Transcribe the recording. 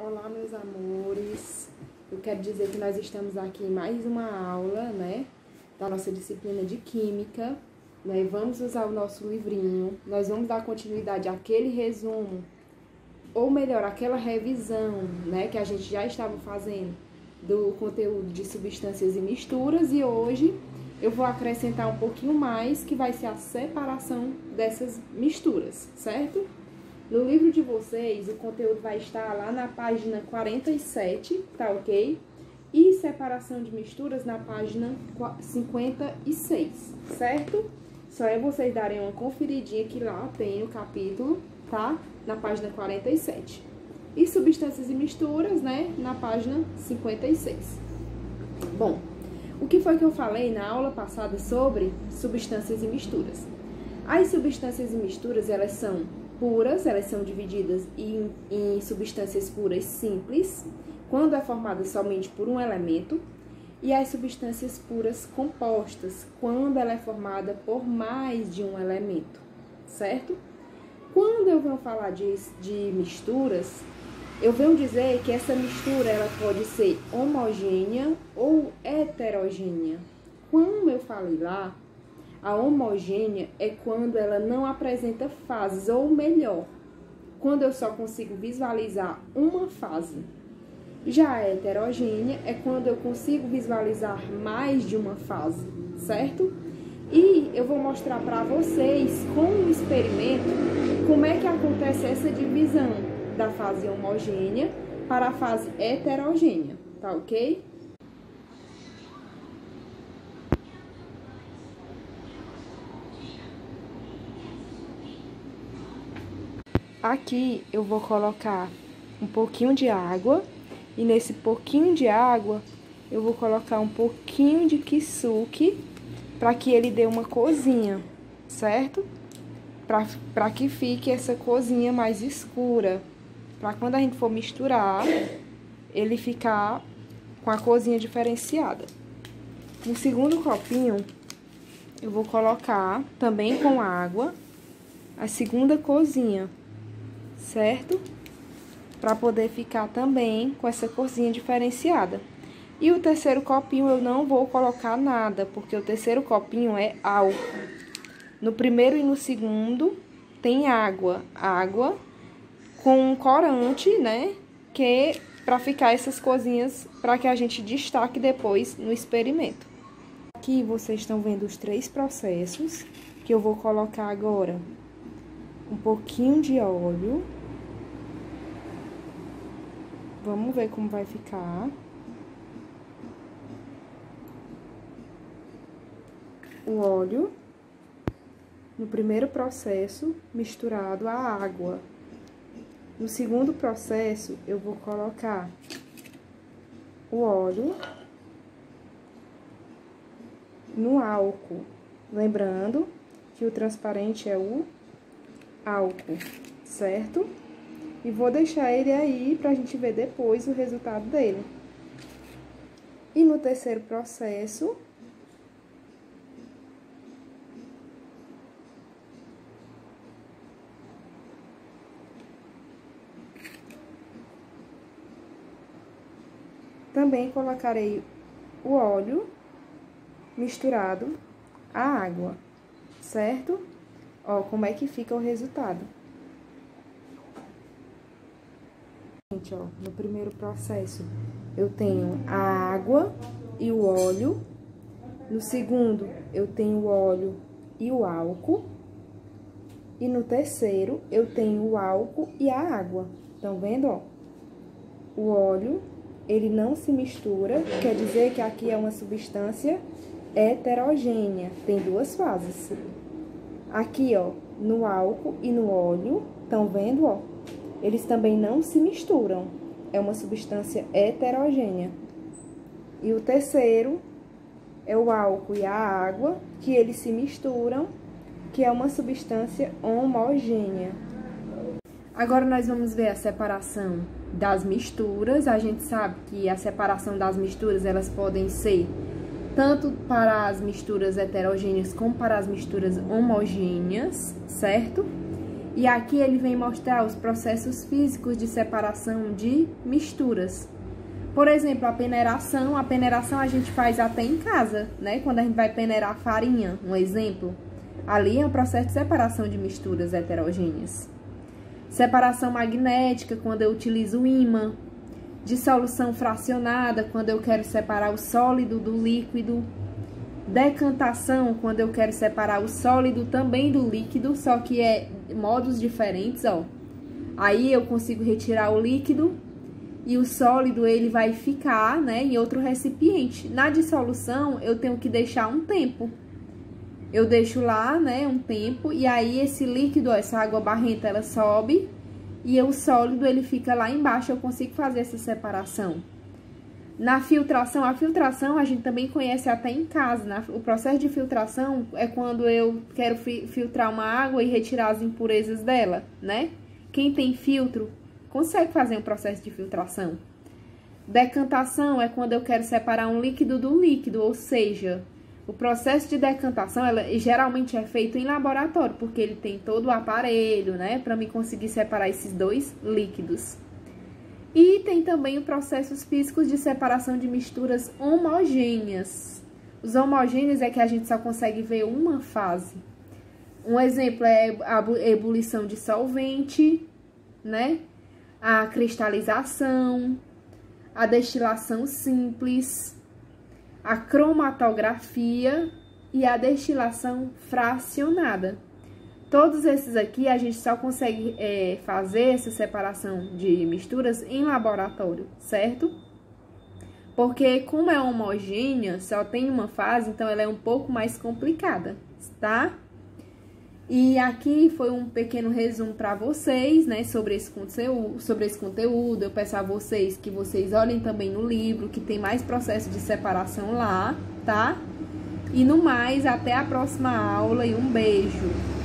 Olá, meus amores. Eu quero dizer que nós estamos aqui em mais uma aula, né, da nossa disciplina de Química, né? Vamos usar o nosso livrinho, nós vamos dar continuidade àquele resumo, ou melhor, aquela revisão, né, que a gente já estava fazendo do conteúdo de substâncias e misturas, e hoje eu vou acrescentar um pouquinho mais, que vai ser a separação dessas misturas, certo? No livro de vocês, o conteúdo vai estar lá na página 47, tá ok? E separação de misturas na página 56, certo? Só é vocês darem uma conferidinha que lá tem o capítulo, tá? Na página 47. E substâncias e misturas, né? Na página 56. Bom, o que foi que eu falei na aula passada sobre substâncias e misturas? As substâncias e misturas, elas são puras, elas são divididas em substâncias puras simples, quando é formada somente por um elemento, e as substâncias puras compostas, quando ela é formada por mais de um elemento, certo? Quando eu venho falar de misturas, eu venho dizer que essa mistura ela pode ser homogênea ou heterogênea. Como eu falei lá, a homogênea é quando ela não apresenta fases, ou melhor, quando eu só consigo visualizar uma fase. Já a heterogênea é quando eu consigo visualizar mais de uma fase, certo? E eu vou mostrar para vocês, com um experimento, como é que acontece essa divisão da fase homogênea para a fase heterogênea, tá ok? Aqui eu vou colocar um pouquinho de água, e nesse pouquinho de água eu vou colocar um pouquinho de kisuke para que ele dê uma corzinha, certo? Para que fique essa corzinha mais escura, para quando a gente for misturar, ele ficar com a corzinha diferenciada. No segundo copinho, eu vou colocar também com água a segunda corzinha, certo? Para poder ficar também com essa corzinha diferenciada. E o terceiro copinho eu não vou colocar nada, porque o terceiro copinho é álcool. No primeiro e no segundo tem água com um corante, né? Que para ficar essas corzinhas, para que a gente destaque depois no experimento. Aqui vocês estão vendo os três processos que eu vou colocar agora. Um pouquinho de óleo. Vamos ver como vai ficar. O óleo no primeiro processo misturado à água. No segundo processo, eu vou colocar o óleo no álcool. Lembrando que o transparente é o álcool, certo? E vou deixar ele aí pra gente ver depois o resultado dele. E no terceiro processo, também colocarei o óleo misturado à água, certo? Ó, como é que fica o resultado. Ó, no primeiro processo eu tenho a água e o óleo. No segundo eu tenho o óleo e o álcool. E no terceiro eu tenho o álcool e a água. Estão vendo, ó? O óleo, ele não se mistura, quer dizer que aqui é uma substância heterogênea, tem duas fases. Aqui, ó, no álcool e no óleo, estão vendo, ó? Eles também não se misturam, é uma substância heterogênea. E o terceiro é o álcool e a água, que eles se misturam, que é uma substância homogênea. Agora nós vamos ver a separação das misturas. A gente sabe que a separação das misturas, elas podem ser tanto para as misturas heterogêneas como para as misturas homogêneas, certo? E aqui ele vem mostrar os processos físicos de separação de misturas. Por exemplo, a peneiração a gente faz até em casa, né? Quando a gente vai peneirar farinha, um exemplo. Ali é um processo de separação de misturas heterogêneas. Separação magnética, quando eu utilizo o ímã. Dissolução fracionada, quando eu quero separar o sólido do líquido. Decantação, quando eu quero separar o sólido também do líquido, só que é modos diferentes, ó. Aí eu consigo retirar o líquido e o sólido ele vai ficar, né, em outro recipiente. Na dissolução, eu tenho que deixar um tempo. Eu deixo lá, né, um tempo, e aí esse líquido, ó, essa água barrenta, ela sobe e o sólido ele fica lá embaixo, eu consigo fazer essa separação. Na filtração, a filtração a gente também conhece até em casa. O processo de filtração é quando eu quero filtrar uma água e retirar as impurezas dela, né? Quem tem filtro consegue fazer um processo de filtração. Decantação é quando eu quero separar um líquido do líquido, ou seja, o processo de decantação geralmente é feito em laboratório, porque ele tem todo o aparelho, né? Para me conseguir separar esses dois líquidos. E tem também os processos físicos de separação de misturas homogêneas. Os homogêneos é que a gente só consegue ver uma fase. Um exemplo é a ebulição de solvente, né? A cristalização, a destilação simples, a cromatografia e a destilação fracionada. Todos esses aqui a gente só consegue fazer essa separação de misturas em laboratório, certo? Porque como é homogênea, só tem uma fase, então ela é um pouco mais complicada, tá? E aqui foi um pequeno resumo para vocês, né, sobre esse conteúdo. Eu peço a vocês que vocês olhem também no livro, que tem mais processo de separação lá, tá? E no mais, até a próxima aula e um beijo!